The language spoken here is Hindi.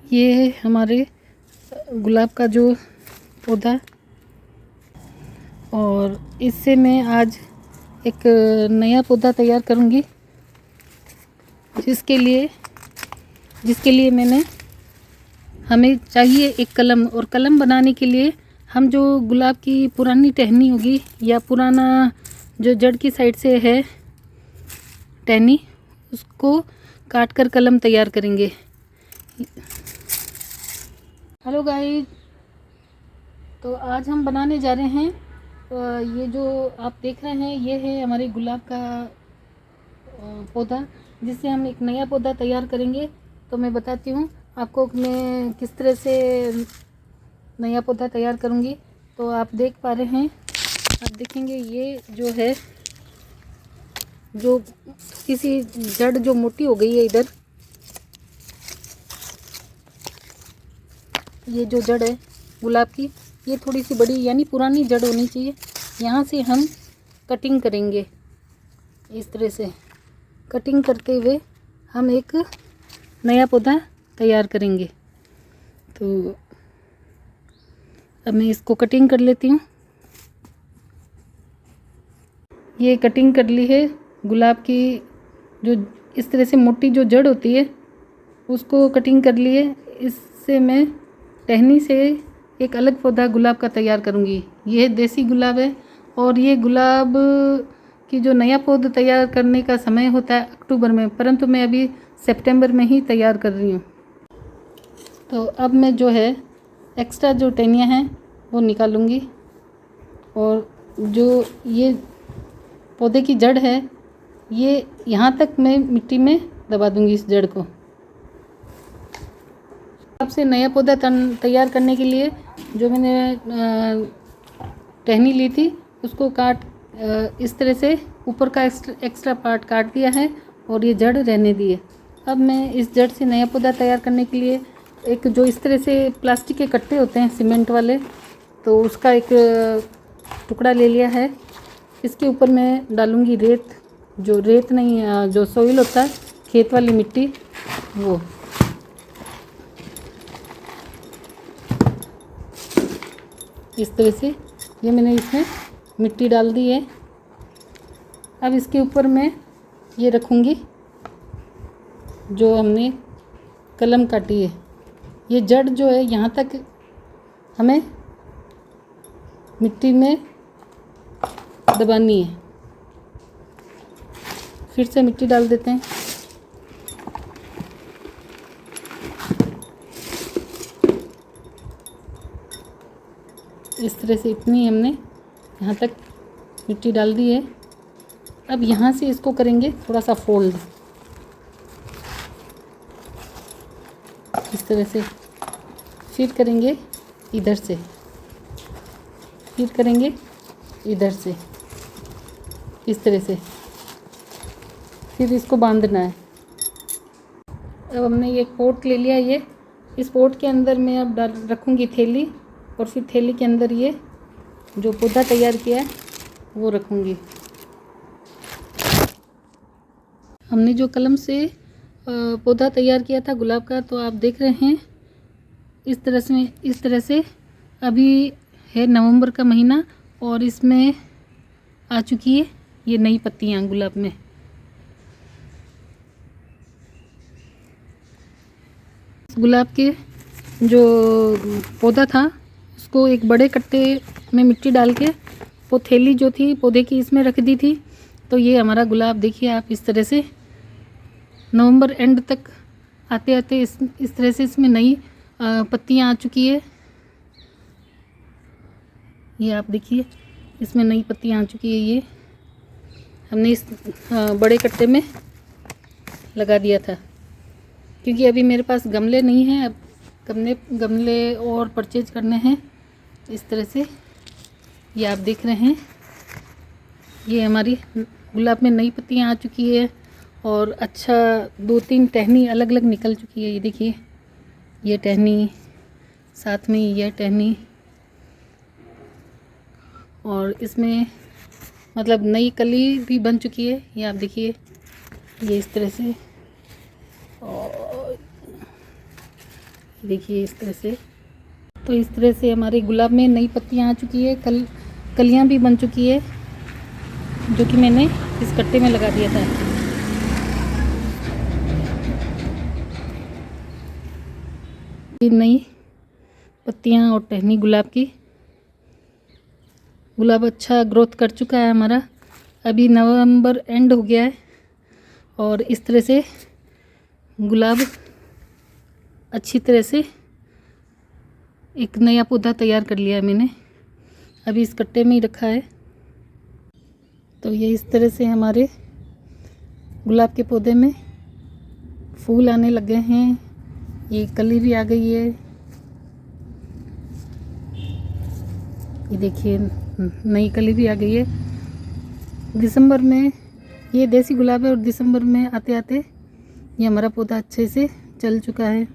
ये है हमारे गुलाब का जो पौधा, और इससे मैं आज एक नया पौधा तैयार करूँगी, जिसके लिए हमें चाहिए एक कलम। और कलम बनाने के लिए हम जो गुलाब की पुरानी टहनी होगी या पुराना जो जड़ की साइड से है टहनी, उसको काट कर कलम तैयार करेंगे। हेलो गाइस, तो आज हम बनाने जा रहे हैं ये जो आप देख रहे हैं, ये है हमारे गुलाब का पौधा, जिससे हम एक नया पौधा तैयार करेंगे। तो मैं बताती हूँ आपको मैं किस तरह से नया पौधा तैयार करूँगी। तो आप देख पा रहे हैं, आप देखेंगे ये जो है, जो किसी जड़ जो मोटी हो गई है इधर, ये जो जड़ है गुलाब की, ये थोड़ी सी बड़ी यानी पुरानी जड़ होनी चाहिए। यहाँ से हम कटिंग करेंगे, इस तरह से कटिंग करते हुए हम एक नया पौधा तैयार करेंगे। तो अब मैं इसको कटिंग कर लेती हूँ। ये कटिंग कर ली है गुलाब की, जो इस तरह से मोटी जो जड़ होती है उसको कटिंग कर ली है। इससे मैं टहनी से एक अलग पौधा गुलाब का तैयार करूँगी। ये देसी गुलाब है, और ये गुलाब की जो नया पौधा तैयार करने का समय होता है अक्टूबर में, परंतु मैं अभी सितंबर में ही तैयार कर रही हूँ। तो अब मैं जो है एक्स्ट्रा जो टहनियाँ हैं वो निकालूंगी, और जो ये पौधे की जड़ है ये यहाँ तक मैं मिट्टी में दबा दूंगी इस जड़ को। सबसे नया पौधा तैयार करने के लिए जो मैंने टहनी ली थी उसको इस तरह से ऊपर का एक्स्ट्रा पार्ट काट दिया है, और ये जड़ रहने दी है। अब मैं इस जड़ से नया पौधा तैयार करने के लिए एक जो इस तरह से प्लास्टिक के कट्टे होते हैं सीमेंट वाले, तो उसका एक टुकड़ा ले लिया है। इसके ऊपर मैं डालूंगी रेत, जो रेत नहीं, जो सोइल होता है खेत वाली मिट्टी, वो। इस तरह से ये मैंने इसमें मिट्टी डाल दी है। अब इसके ऊपर मैं ये रखूँगी जो हमने कलम काटी है। ये जड़ जो है यहाँ तक हमें मिट्टी में दबानी है। फिर से मिट्टी डाल देते हैं। इस तरह से इतनी हमने यहाँ तक मिट्टी डाल दी है। अब यहाँ से इसको करेंगे थोड़ा सा फोल्ड, इस तरह से। फिर करेंगे इधर से, फिर करेंगे इधर से, इस तरह से। फिर इसको बांधना है। अब हमने ये पोट ले लिया। ये इस पोट के अंदर मैं अब रखूँगी थैली, और फिर थैली के अंदर ये जो पौधा तैयार किया है वो रखूँगी। हमने जो कलम से पौधा तैयार किया था गुलाब का, तो आप देख रहे हैं इस तरह से अभी है नवंबर का महीना, और इसमें आ चुकी है ये नई पत्तियाँ गुलाब में। गुलाब के जो पौधा था उसको एक बड़े कट्टे में मिट्टी डाल के वो थैली जो थी पौधे की इसमें रख दी थी। तो ये हमारा गुलाब देखिए आप, इस तरह से नवंबर एंड तक आते आते इस तरह से इसमें नई पत्तियां आ चुकी है। ये आप देखिए इसमें नई पत्तियां आ चुकी है। ये हमने इस बड़े कट्टे में लगा दिया था, क्योंकि अभी मेरे पास गमले नहीं हैं। अब गमले और परचेज करने हैं। इस तरह से ये आप देख रहे हैं, ये हमारी गुलाब में नई पत्तियां आ चुकी है, और अच्छा 2-3 टहनी अलग अलग निकल चुकी है। ये देखिए, ये टहनी, साथ में यह टहनी, और इसमें मतलब नई कली भी बन चुकी है। ये आप देखिए, ये इस तरह से, और देखिए इस तरह से। तो इस तरह से हमारे गुलाब में नई पत्तियां आ चुकी है, कलियां भी बन चुकी है, जो कि मैंने इस कट्टे में लगा दिया था। नई पत्तियां और टहनी गुलाब की। गुलाब अच्छा ग्रोथ कर चुका है हमारा। अभी नवंबर एंड हो गया है और इस तरह से गुलाब अच्छी तरह से एक नया पौधा तैयार कर लिया है मैंने। अभी इस कट्टे में ही रखा है। तो ये इस तरह से हमारे गुलाब के पौधे में फूल आने लग गए हैं। ये कली भी आ गई है। ये देखिए नई कली भी आ गई है। दिसंबर में ये देसी गुलाब है और दिसंबर में आते आते ये हमारा पौधा अच्छे से चल चुका है।